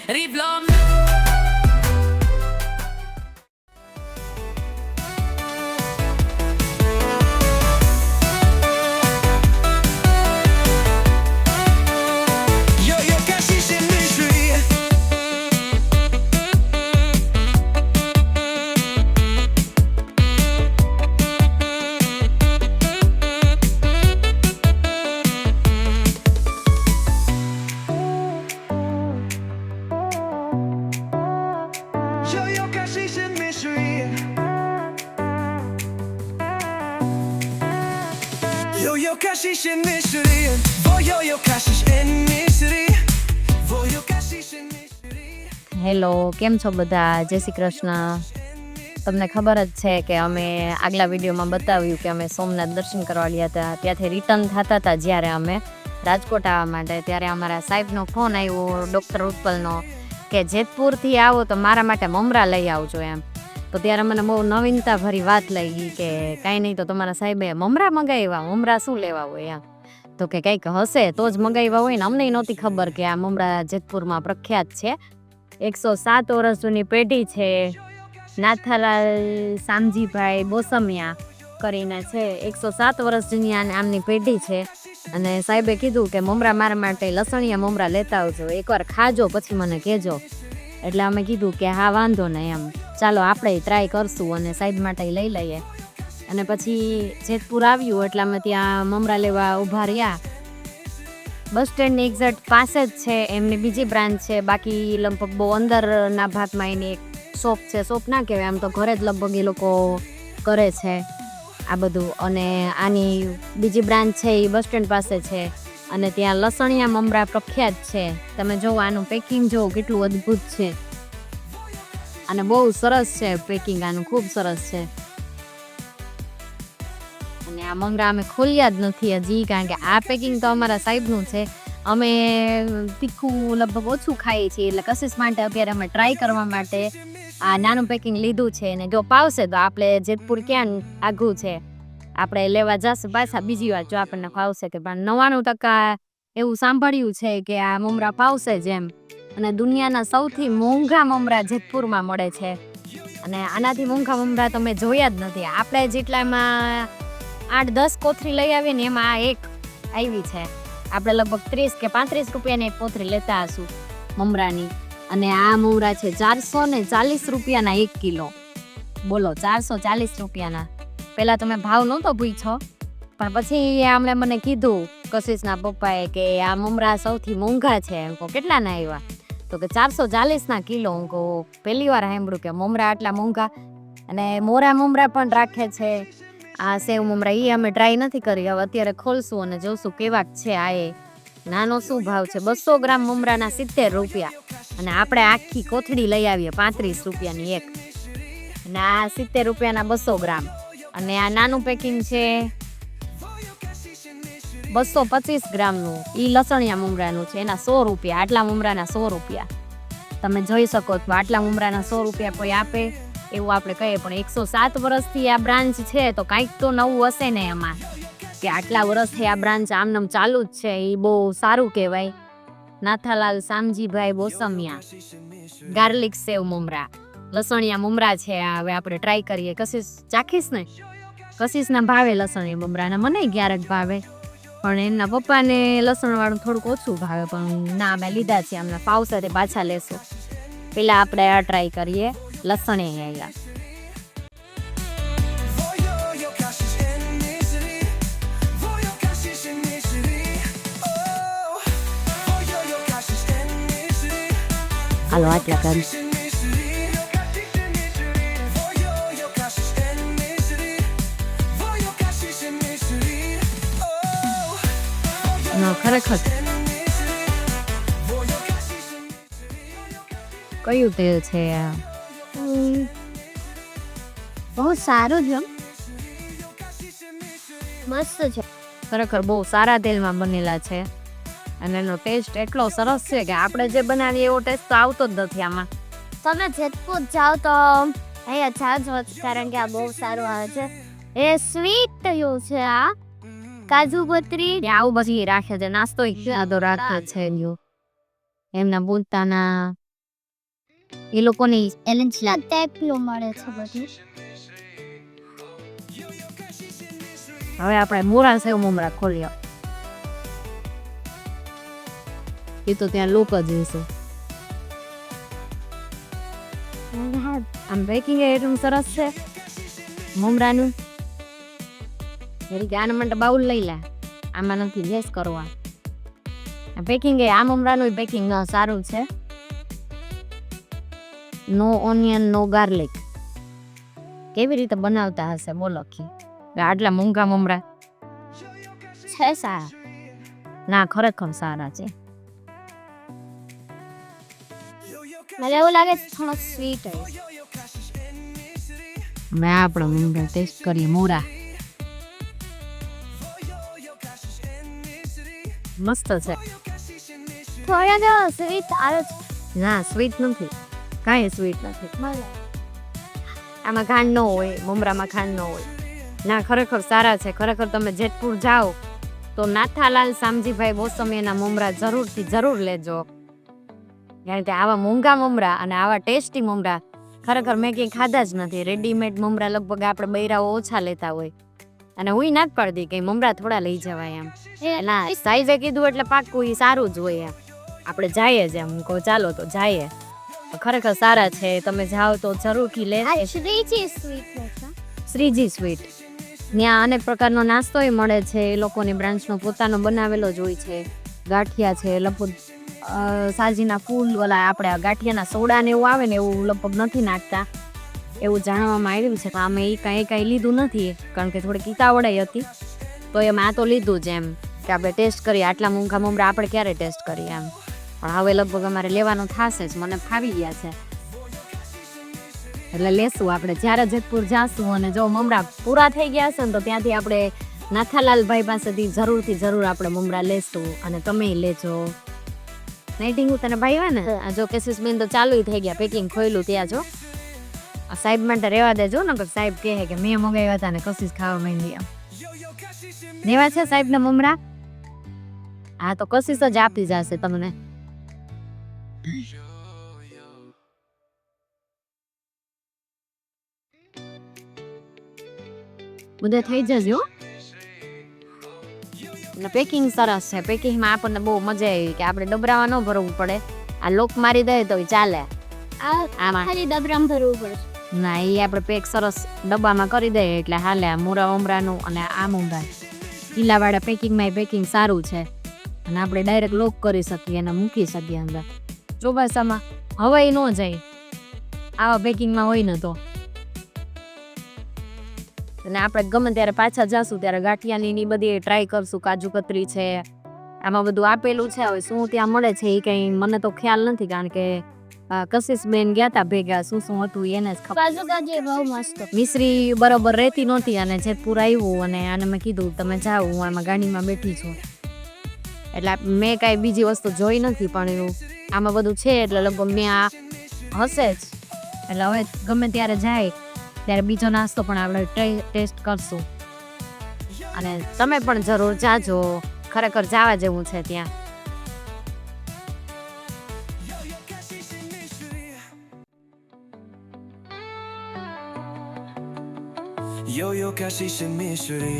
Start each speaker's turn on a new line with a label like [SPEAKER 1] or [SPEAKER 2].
[SPEAKER 1] riblom. Yo kashish mystery. Yo kashish mystery. Yo kashish mystery. Yo kashish mystery. Yo kashish mystery.
[SPEAKER 2] Hello, કેમ છો બધા? જય શ્રી કૃષ્ણ. તમને ખબર જ છે કે અમે આગલા વિડીયોમાં બતાવ્યું કે અમે સોમનાથ દર્શન કરવા ગયા હતા. ત્યાંથી રિટર્ન થતા હતા જ્યારે અમે રાજકોટ આવવા માટે, ત્યારે અમારા સાહેબનો ફોન આવ્યો, ડૉક્ટર ઉત્પલનો, કે જેતપુરથી આવો તો મારા માટે મમરા લઈ આવજો એમ. તો ત્યારે મને બહુ નવીનતા ભરી વાત લાગી કે કાંઈ નહીં, તો તમારા સાહેબે મમરા મંગાવ્યા, મમરા શું લેવા હોય એમ. તો કે કંઈક હશે તો જ મંગાવ્યા હોય ને, અમને નહોતી ખબર કે આ મમરા જેતપુરમાં પ્રખ્યાત છે. 107 વર્ષ જૂની પેઢી છે. નાથાલાલ શામજીભાઈ બોસમિયા કરીને છે. 107 વર્ષ જૂની આમની પેઢી છે. અને સાહેબે કીધું કે મમરા મારા માટે લસણિયા મમરા લેતા આવજો, એકવાર ખાજો પછી મને કહેજો. એટલે અમે કીધું કે હા વાંધો નહીં એમ, ચાલો આપણે ટ્રાય કરશું અને સાહેબ માટે લઈ લઈએ. અને પછી જેતપુર આવ્યું એટલે અમે ત્યાં મમરા લેવા ઊભા રહ્યા. બસ સ્ટેન્ડની એક્ઝેક્ટ પાસે જ છે એમની બીજી બ્રાન્ચ છે. બાકી લગભગ બહુ અંદરના ભાગમાં એની એક શોપ છે. શોપ ના કહેવાય, આમ તો ઘરે જ લગભગ એ લોકો કરે છે આ બધું. અને આની બીજી બ્રાન્ચ છે એ બસ સ્ટેન્ડ પાસે છે. અને ત્યાં લસણિયા મમરા પ્રખ્યાત છે. તમે જુઓ આનું પેકિંગ જુઓ કેટલું અદ્ભુત છે. અને બહુ સરસ છે પેકિંગ આનું, ખૂબ સરસ છે. અને આ મમરા અમે ખોલ્યા જ નથી હજી, કારણ કે આ પેકિંગ તો અમારા સાહેબનું છે. અમે તીખું લગભગ ઓછું ખાઈએ છીએ, એટલે કશિશ માટે અત્યારે અમે ટ્રાય કરવા માટે આ નાનું પેકિંગ લીધું છે. અને જો પાવશે તો આપણે જેતપુર ક્યાં આઘું છે, આપણે લેવા જશું પાછા બીજી વાર જો આપણને ફાવશે. કે પણ 99% એવું સાંભળ્યું છે કે આ મમરા ફાવશે જ એમ. અને દુનિયાના સૌથી મોંઘા મમરા જેતપુરમાં મળે છે. અને આનાથી મોંઘા મમરા તો મેં જોયા જ નથી. આપણે જેટલામાં 8-10 કોથળી લઈ આવીએ ને એમાં આ એક આવી છે. આપણે લગભગ 30 કે 35 રૂપિયાની એક કોથળી લેતા હશું મમરાની. અને આ મમરા છે 440 રૂપિયાના 1 કિલો. બોલો, 440 રૂપિયાના. પહેલાં તો મેં ભાવ નહોતો પૂછ્યો, પણ પછી આમણે મને કીધું કશિશના પપ્પાએ કે આ મમરા સૌથી મોંઘા છે. એમ કહો કેટલાના આવ્યા? તો કે 440ના કિલો. હું કહું પહેલી વાર સાંભળ્યું કે મમરા આટલા મોંઘા. અને મોરા મમરા પણ રાખે છે. આ સેવ મમરા એ અમે ટ્રાય નથી કરી, હવે અત્યારે ખોલશું અને જોશું કેવાક છે. આ એ નાનો શું ભાવ છે? 200 ગ્રામ મમરાના 70 રૂપિયા. અને આપણે આખી કોથળી લઈ આવીએ 35 રૂપિયાની એક. અને આ 70 રૂપિયાના 200 ગ્રામ. અને આ નાનું પેકિંગ છે 225 ગ્રામનું, એ લસણિયા મમરાનું છે, એના 100 રૂપિયા. આટલા મમરાના 100 રૂપિયા. તમે જોઈ શકો છો, આટલા મમરાના 100 રૂપિયા કોઈ આપે એવું આપણે કહીએ. પણ 107 વર્ષથી આ બ્રાન્ચ છે તો કાંઈક તો નવું હશે ને એમાં, કે આટલા વર્ષથી આ બ્રાન્ચ આમનામ ચાલુ જ છે. એ બહુ સારું કહેવાય. નાથાલાલ શામજીભાઈ બોસમિયા ગાર્લિક સેવ મમરા, લસણિયા મમરા છે. હવે આપણે ટ્રાય કરીએ. કશિશ ચાખીશ ને? કશિશના ભાવે લસણિયા મમરાના, મને ક્યારેક ભાવે, પણ એમના પપ્પાને લસણવાળું થોડુંક ઓછું ભાવે. પણ ના, અમે લીધા છે, અમને ફાવશે તે પાછા લેશું. પેલા આપણે આ ટ્રાય કરીએ લસણિયા.
[SPEAKER 1] Yo kashish mystery. Yo kashish mystery. Yo kashish mystery.
[SPEAKER 2] હાલો આટલા કરી. ખરેખર કયું તેલ છે આ?
[SPEAKER 3] બહુ સારું છે, મસ્ત છે.
[SPEAKER 2] ખરેખર બહુ સારા તેલમાં બનેલા છે. અને એનો ટેસ્ટ એટલો સરસ છે કે આપણે જે બનાવીએ એવો ટેસ્ટ તો આવતો જ નથી આમાં.
[SPEAKER 3] તમે જેતપુર જાઓ તો અહીંયા જાજો, કારણ કે આ બહુ સારું આવે છે. એ સ્વીટ થયું છે. આ કાજુ બત્રી
[SPEAKER 2] આવું બધી રાખે છે, નાસ્તો સાદો રાખે છે. એમના પોતાના એ લોકોની
[SPEAKER 3] એલન્ચના ટેકલો મળે છે બધું.
[SPEAKER 2] હવે આપણે મોરા સેવ મમરા ખોલીએ. એ તો ત્યાં લોક જ હશે. આમ બેકિંગ એટલું સરસ છે મમરાનું. આના માટે બાઉલ લઈ લે. આમાં નથી ગેસ કરવા. પેકિંગ આ મમરાનું પેકિંગ સારું છે. નો ઓનિયન નો ગાર્લિક. કેવી રીતે બનાવતા હશે બોલો કી? આટલા મોંઘા મમરા
[SPEAKER 3] છે સારા.
[SPEAKER 2] ના ખરેખર સારા છે.
[SPEAKER 3] મને એવું લાગે છે થોડો સ્વીટ હશે.
[SPEAKER 2] મેં આપણો મમરા ટેસ્ટ કરીએ. મોરા મસ્ત છે.
[SPEAKER 3] થોડા સ્વીટ આવે છે.
[SPEAKER 2] ના સ્વીટ નથી, કાંઈ સ્વીટ નથી.
[SPEAKER 3] મળે.
[SPEAKER 2] આમાં ખાંડ ન હોય, મમરામાં ખાંડ ન હોય. ના ખરેખર સારા છે. ખરેખર તમે જેતપુર જાઓ તો નાથાલાલ શામજીભાઈ ગોસ્વામીના મમરા જરૂર લેજો. કારણ કે આવા મોંઘા મમરા અને આવા ટેસ્ટી મમરા ખરેખર મેં ક્યાંય ખાધા જ નથી. રેડીમેડ મમરા લગભગ આપણે બૈરાઓ ઓછા લેતા હોય. અને હું ના જ પડતી કે મમરા થોડા લઈ જવાય એમ. ના સાઈઝે કીધું એટલે પાક્કું એ સારું જ હોય એમ. આપણે જઈએ જ એમ. હું કહું ચાલો તો જઈએ. ખરેખર સારા છે. તમે જાઓ તો જરૂરથી લે.
[SPEAKER 3] શ્રીજી સ્વીટ છે.
[SPEAKER 2] શ્રીજી સ્વીટ. ત્યાં અનેક પ્રકારનો નાસ્તોય મળે છે. એ લોકોની બ્રાન્ચનો પોતાનો બનાવેલો જ હોય છે. ગાંઠિયા છે લગભગ સાજીના ફૂલ ઓલા આપણે ગાંઠિયાના સોડા ને એવું આવે ને એવું લગભગ નથી નાખતા એવું જાણવામાં આવ્યું છે. અમે એ કાંઈ લીધું નથી કારણ કે થોડીક ઉતાવળાઈ હતી. તો એમ આ તો લીધું જ એમ કે આપણે ટેસ્ટ કરીએ. આટલા મોંઘા મમરા આપણે ક્યારે ટેસ્ટ કરીએ એમ. પણ હવે લગભગ અમારે લેવાનું થશે જ. મને ફાવી ગયા છે એટલે લેશું આપણે. જ્યારે જેતપુર જાશું અને જો મમરા પૂરા થઈ ગયા હશે ને તો ત્યાંથી આપણે નાથાલાલભાઈ પાસેથી જરૂર આપણે મમરા લેશું અને તમે લેજો. નાઇટિંગ તને ભાઈ હોય ને આ જો કેસીસ બેન તો ચાલુ થઈ ગયા. પેકિંગ ખોયલું ત્યાં જો. આ સાહેબ માટે રહેવા દેજો ને સાહેબ કહે કે મેં મંગાવ્યા હતા ને કશીશ ખાવા માંડી એમ. લેવા છે સાહેબના મમરા? હા તો કશીશ જ આપી જશે તમને. બધે થઈ જજો. અને પેકિંગ સરસ છે. પેકિંગમાં આપણને બહુ મજા આવી કે આપણે ડબરામાં ન ભરવું પડે. આ લોક મારી દે તો ચાલે.
[SPEAKER 3] આમાં ખાલી ડબરામાં ભરવું પડે.
[SPEAKER 2] ના એ આપણે પેક સરસ ડબ્બામાં કરી દઈએ એટલે હાલે. આ મોરા મમરાનું અને આ મમરા કિલ્લાવાળા પેકિંગમાં પેકિંગ સારું છે અને આપણે ડાયરેક્ટ લોક કરી શકીએ અને મૂકી શકીએ અંદર. ચોમાસામાં હવાઈ ન જાય આવા પેકિંગમાં હોય ને તો. અને આપણે ગમે ત્યારે પાછા જાશું ત્યારે ગાંઠિયાની બધી ટ્રાય કરશું. કાજુ કતરી છે આમાં બધું આપેલું છે. હવે શું ત્યાં મળે છે એ કંઈ મને તો ખ્યાલ નથી કારણ કે કશીશ બેન ગયા હતા ભેગા. શું હતું એને જ ખબર.
[SPEAKER 3] બહુ મસ્ત.
[SPEAKER 2] મિશ્રી બરોબર રહેતી નહોતી અને જેતપુર આવ્યું અને આને મેં કીધું તમે જાઓ હું આમાં ગાડીમાં બેઠી છું. એટલે મેં કાંઈ બીજી વસ્તુ જોઈ નથી પણ એવું આમાં બધું છે એટલે લગભગ મેં આ હશે જ. એટલે હવે ગમે ત્યારે જાય ત્યારે બીજો નાસ્તો પણ આપણે ટેસ્ટ કરશું. અને તમે પણ જરૂર જાજો. ખરેખર જવા જેવું છે ત્યાં.
[SPEAKER 1] Yo yo Kashish and Mystery.